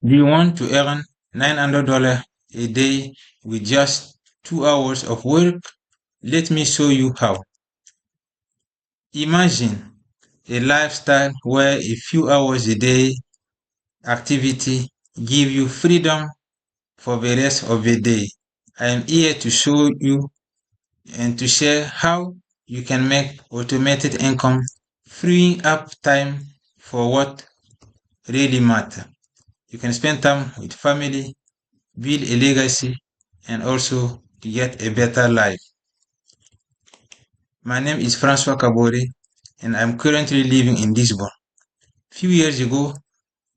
Do you want to earn $900 a day with just 2 hours of work? Let me show you how. Imagine a lifestyle where a few hours a day activity give you freedom for the rest of the day. I am here to show you and to share how you can make automated income, freeing up time for what really matters. You can spend time with family, build a legacy, and also get a better life. My name is François and I'm currently living in Lisbon. Few years ago,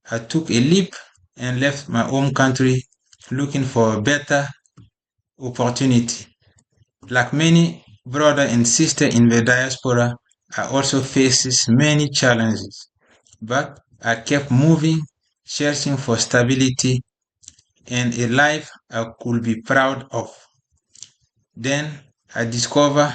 I took a leap and left my home country looking for a better opportunity. Like many brother and sister in the diaspora, I also faces many challenges, but I kept moving, searching for stability and a life I could be proud of. Then I discovered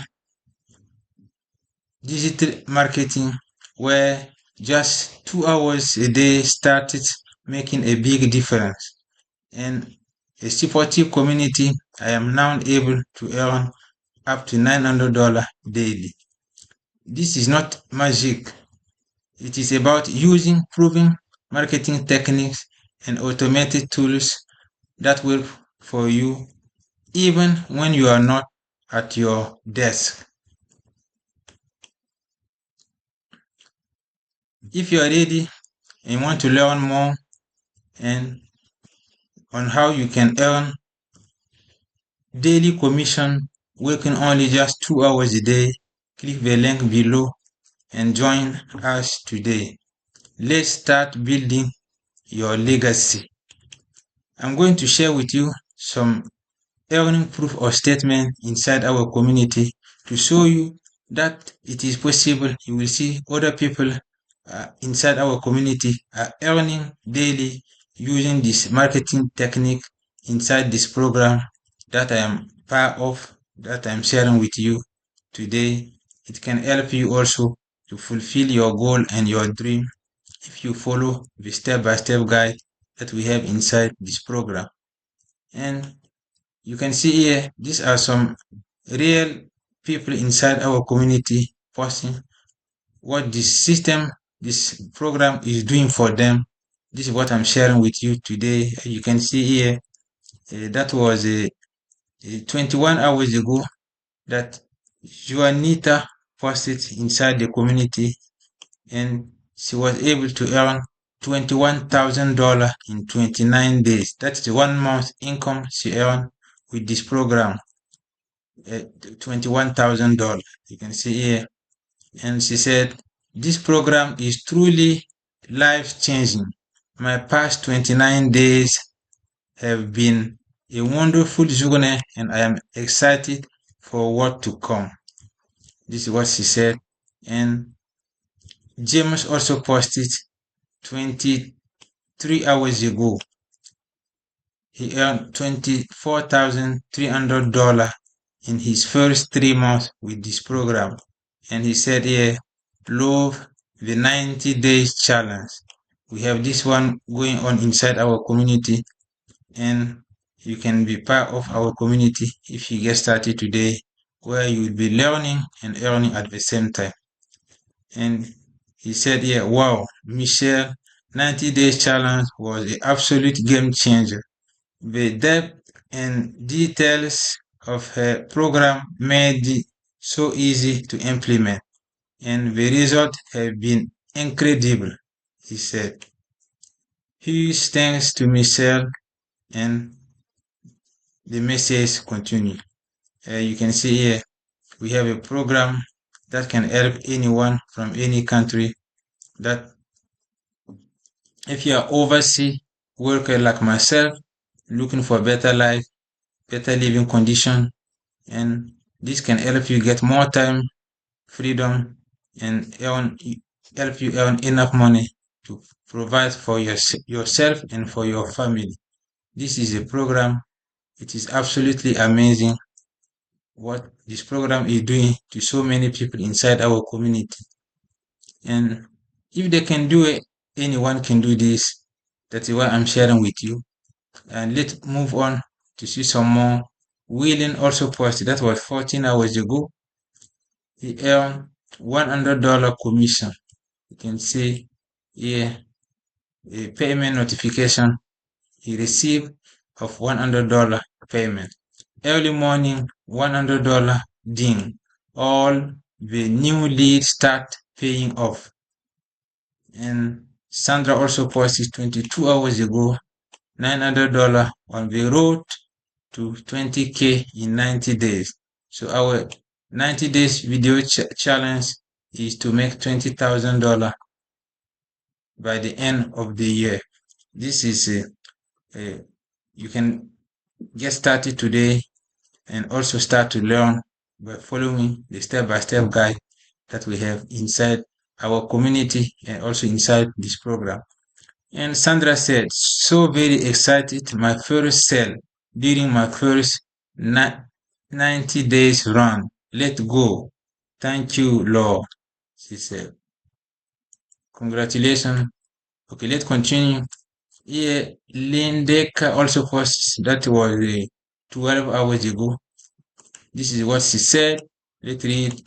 digital marketing where just 2 hours a day started making a big difference. And a supportive community, I am now able to earn up to $900 daily. This is not magic. It is about using proven marketing techniques and automated tools that work for you even when you are not at your desk. If you are ready and want to learn more and on how you can earn daily commission working only just 2 hours a day, click the link below and join us today. Let's start building your legacy. I'm going to share with you some earning proof or statement inside our community to show you that it is possible. You will see other people inside our community are earning daily using this marketing technique inside this program that I am part of, that I'm sharing with you today. It can help you also to fulfill your goal and your dream if you follow the step-by-step guide that we have inside this program. And you can see here, these are some real people inside our community posting what this system, this program is doing for them. This is what I'm sharing with you today. You can see here, that was 21 hours ago that Juanita posted inside the community, and she was able to earn $21,000 in 29 days. That's the 1 month income she earned with this program. $21,000. You can see here. And she said, this program is truly life-changing. My past 29 days have been a wonderful journey and I am excited for what to come. This is what she said. And James also posted 23 hours ago. He earned $24,300 in his first 3 months with this program. And he said here, love the 90 days challenge. We have this one going on inside our community, and you can be part of our community if you get started today, where you will be learning and earning at the same time. And he said here, wow, Michelle, 90 days challenge was an absolute game changer. The depth and details of her program made it so easy to implement, and the results have been incredible, he said. Huge thanks to Michelle, and the message continues. You can see here, we have a program that can help anyone from any country, that if you are overseas worker like myself, looking for better life, better living condition, and this can help you get more time, freedom, and help you earn enough money to provide for yourself and for your family. This is a program. It is absolutely amazing what this program is doing to so many people inside our community. And if they can do it, anyone can do this. That is why I'm sharing with you. And let's move on to see some more. Willing also posted, that was 14 hours ago. He earned $100 commission. You can see here a payment notification he received of $100 payment. Early morning, $100 ding. All the new leads start paying off. And Sandra also posted 22 hours ago, $900 on the road to 20K in 90 days. So our 90 days video challenge is to make $20,000 by the end of the year. This is you can get started today and also start to learn by following the step-by-step guide that we have inside our community and also inside this program. And Sandra said, so very excited, my first sale during my first 90 days run. Let's go. Thank you, Lord, she said. Congratulations. Okay, let's continue. Here, Lindeka also posts, that was 12 hours ago. This is what she said. Let's read.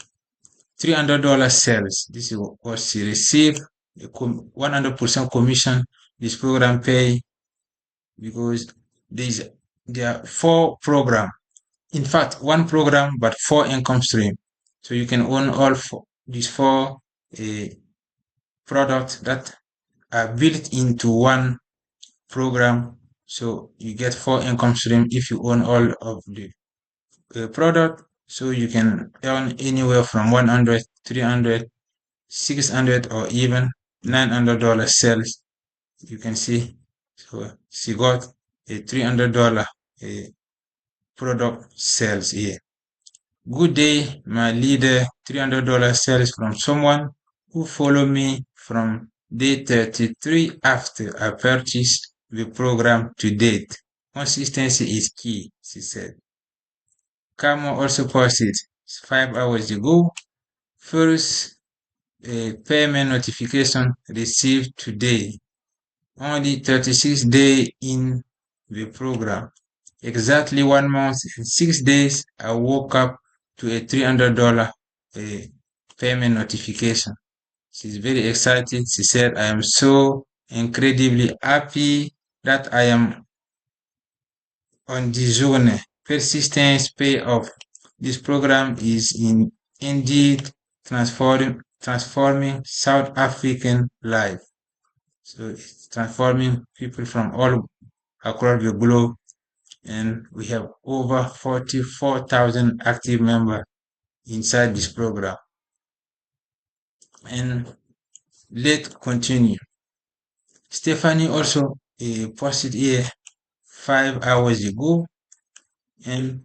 $300 sales. This is what she received. 100% commission. This program pay because there are 4 programs. In fact, 1 program but 4 income stream. So you can own all these 4 products that are built into 1 program. So you get 4 income stream if you own all of the product. So you can earn anywhere from 100, 300, 600, or even $900 sales. You can see. So she got a $300 product sales here. Good day, my leader. $300 sales from someone who followed me from day 33 after I purchased the program to date. Consistency is key, she said. Camo also posted 5 hours ago. First payment notification received today. Only 36 days in the program. Exactly 1 month and 6 days, I woke up to a $300 payment notification. She's very excited. She said, I am so incredibly happy that I am on the zone. Persistence pay off. This program is indeed transforming South African life. So it's transforming people from all across the globe. And we have over 44,000 active members inside this program. And let's continue. Stephanie also posted here 5 hours ago, and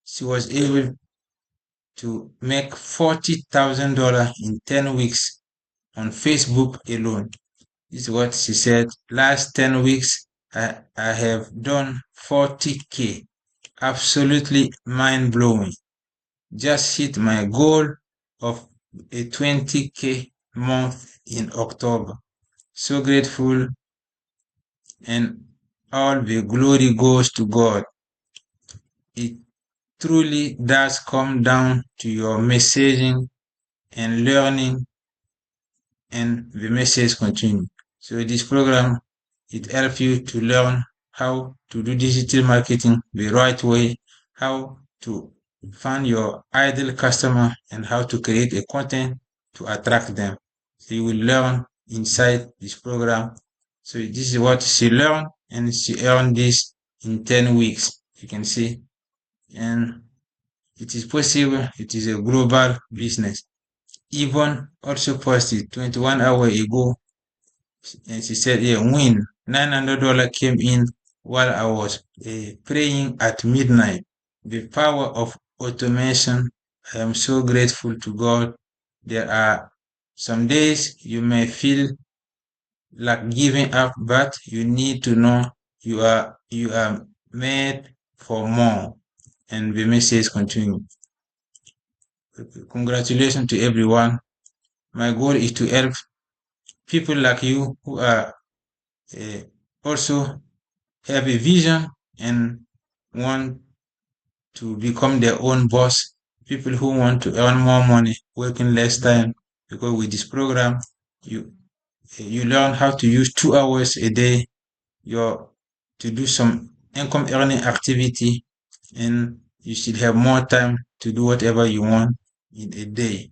she was able to make $40,000 in 10 weeks on Facebook alone. This is what she said. Last 10 weeks, I have done 40K. Absolutely mind-blowing. Just hit my goal of a 20K month in October. So grateful, and all the glory goes to God. It truly does come down to your messaging and learning, and the message continue. So this program, it helps you to learn how to do digital marketing the right way, how to find your ideal customer, and how to create a content to attract them. So you will learn inside this program. So this is what she learned, and she earned this in 10 weeks. You can see, and it is possible. It is a global business. Yvonne also posted 21 hours ago, and she said, yeah, win. $900 came in while I was praying at midnight. The power of automation. I am so grateful to God. There are some days you may feel like giving up, but you need to know you are made for more. And the message continues. Congratulations to everyone. My goal is to help people like you who are also have a vision and want to become their own boss, people who want to earn more money, working less time, because with this program, you learn how to use 2 hours a day to do some income earning activity, and you should have more time to do whatever you want in a day.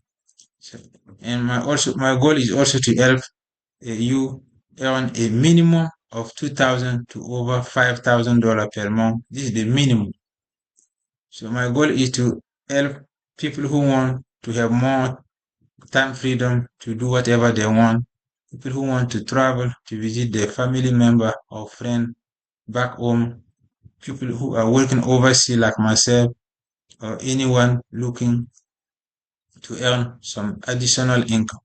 So, and my goal is also to help you earn a minimum of 2,000 to over $5,000 per month. This is the minimum. So my goal is to help people who want to have more time freedom to do whatever they want, people who want to travel to visit their family member or friend back home, people who are working overseas like myself, or anyone looking to earn some additional income.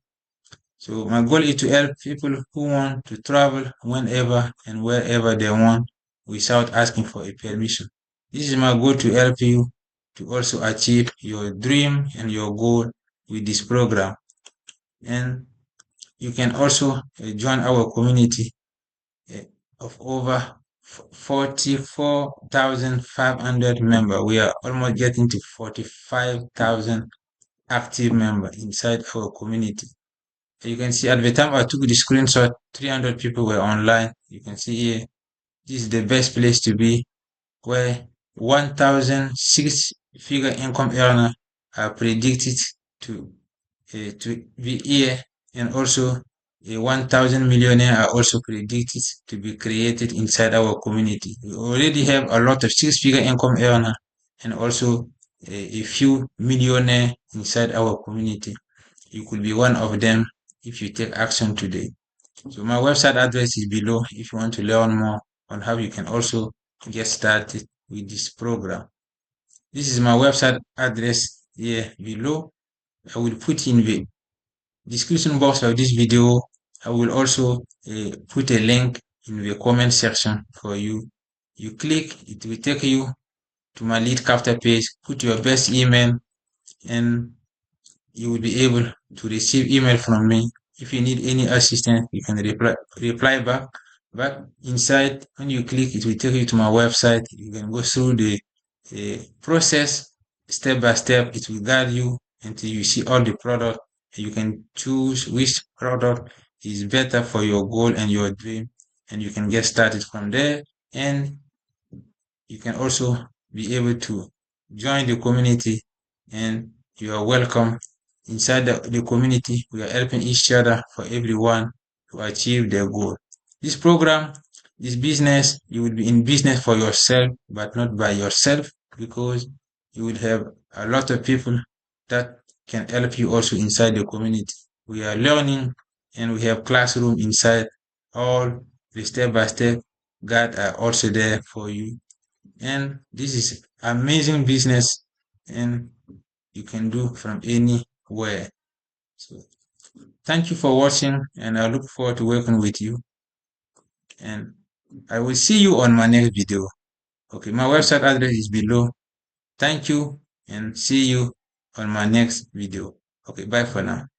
So my goal is to help people who want to travel whenever and wherever they want without asking for a permission. This is my goal, to help you to also achieve your dream and your goal with this program. And you can also join our community of over 44,500 members. We are almost getting to 45,000 active members inside our community. You can see at the time I took the screenshot, 300 people were online. You can see here, this is the best place to be, where 1,006-figure income earner are predicted to be here, and also a 1,000 millionaire are also predicted to be created inside our community. We already have a lot of 6-figure income earner and also a few millionaire inside our community. You could be one of them if you take action today. So my website address is below if you want to learn more on how you can also get started with this program. This is my website address here below. I will put in the description box of this video. I will also put a link in the comment section for you. You click, it will take you to my lead capture page. Put your best email and you will be able to receive email from me. If you need any assistance, you can reply back. But inside, when you click, it will take you to my website. You can go through the process step by step. It will guide you until you see all the product. You can choose which product is better for your goal and your dream, and you can get started from there. And you can also be able to join the community, and you are welcome inside the community. We are helping each other for everyone to achieve their goal. This program, this business, you will be in business for yourself, but not by yourself, because you will have a lot of people that can help you also inside the community. We are learning, and we have classroom inside. All the step-by-step guide are also there for you. And this is amazing business, and you can do from anywhere. So thank you for watching, and I look forward to working with you, and I will see you on my next video. Okay, my website address is below. Thank you, and see you on my next video. Okay, bye for now.